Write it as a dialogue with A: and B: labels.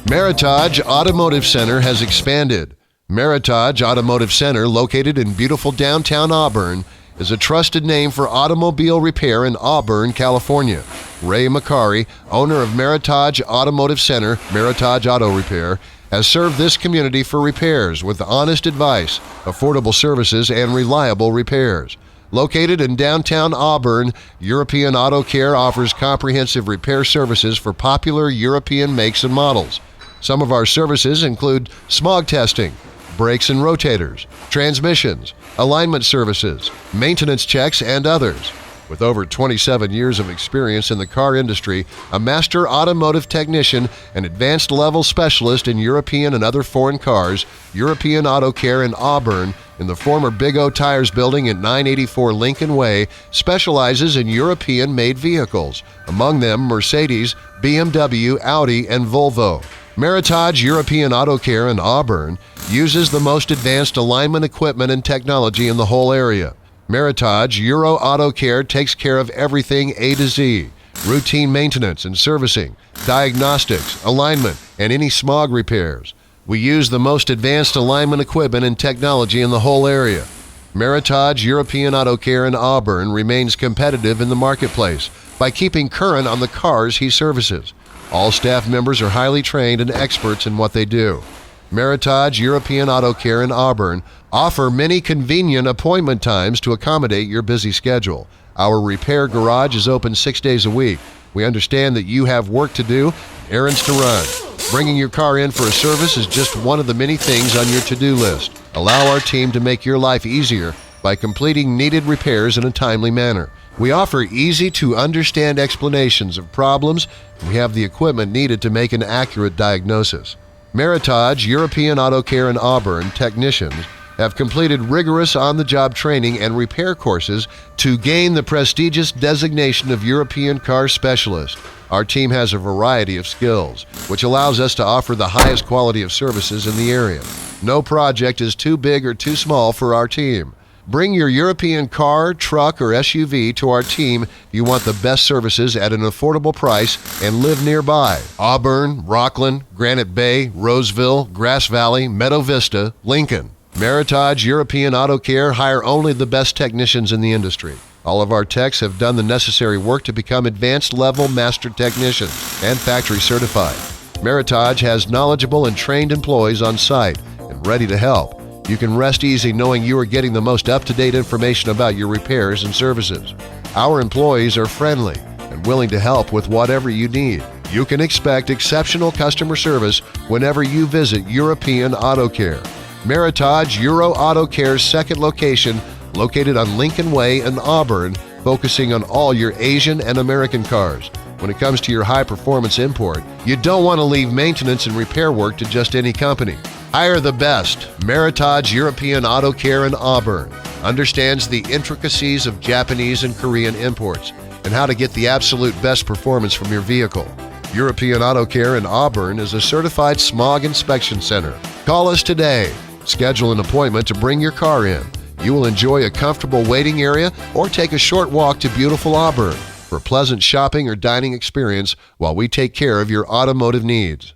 A: Meritage Automotive Center has expanded. Meritage Automotive Center, located in beautiful downtown Auburn, is a trusted name for automobile repair in Auburn, California. Ray Makari, owner of Meritage Automotive Center, Meritage Auto Repair, has served this community for repairs with honest advice, affordable services, and reliable repairs. Located in downtown Auburn, European Auto Care offers comprehensive repair services for popular European makes and models. Some of our services include smog testing, brakes and rotators, transmissions, alignment services, maintenance checks, and others. With over 27 years of experience in the car industry, a master automotive technician, and advanced level specialist in European and other foreign cars, European Auto Care in Auburn, in the former Big O Tires building at 984 Lincoln Way, specializes in European-made vehicles, among them Mercedes, BMW, Audi, and Volvo. Meritage European Auto Care in Auburn uses the most advanced alignment equipment and technology in the whole area. Meritage Euro Auto Care takes care of everything A to Z: routine maintenance and servicing, diagnostics, alignment, and any smog repairs. We use the most advanced alignment equipment and technology in the whole area. Meritage European Auto Care in Auburn remains competitive in the marketplace by keeping current on the cars he services. All staff members are highly trained and experts in what they do. Meritage European Auto Care in Auburn offer many convenient appointment times to accommodate your busy schedule. Our repair garage is open 6 days a week. We understand that you have work to do, errands to run. Bringing your car in for a service is just one of the many things on your to-do list. Allow our team to make your life easier by completing needed repairs in a timely manner. We offer easy-to-understand explanations of problems, and we have the equipment needed to make an accurate diagnosis. Meritage European Auto Care in Auburn technicians have completed rigorous on-the-job training and repair courses to gain the prestigious designation of European Car Specialist. Our team has a variety of skills, which allows us to offer the highest quality of services in the area. No project is too big or too small for our team. Bring your European car, truck, or SUV to our team if you want the best services at an affordable price and live nearby. Auburn.Rocklin, Granite Bay, Roseville, Grass Valley, Meadow, Vista, Lincoln. Meritage European Auto Care hire only the best technicians in the industry. All of our techs have done the necessary work to become advanced level master technicians and factory certified. Meritage has knowledgeable and trained employees on site and ready to help. You can rest easy knowing you are getting the most up-to-date information about your repairs and services. Our employees are friendly and willing to help with whatever you need. You can expect exceptional customer service whenever you visit European Auto Care. Meritage Euro Auto Care's second location, located on Lincoln Way in Auburn, focusing on all your Asian and American cars. When it comes to your high-performance import, you don't want to leave maintenance and repair work to just any company. Hire the best. Meritage European Auto Care in Auburn understands the intricacies of Japanese and Korean imports and how to get the absolute best performance from your vehicle. European Auto Care in Auburn is a certified smog inspection center. Call us today. Schedule an appointment to bring your car in. You will enjoy a comfortable waiting area or take a short walk to beautiful Auburn for a pleasant shopping or dining experience while we take care of your automotive needs.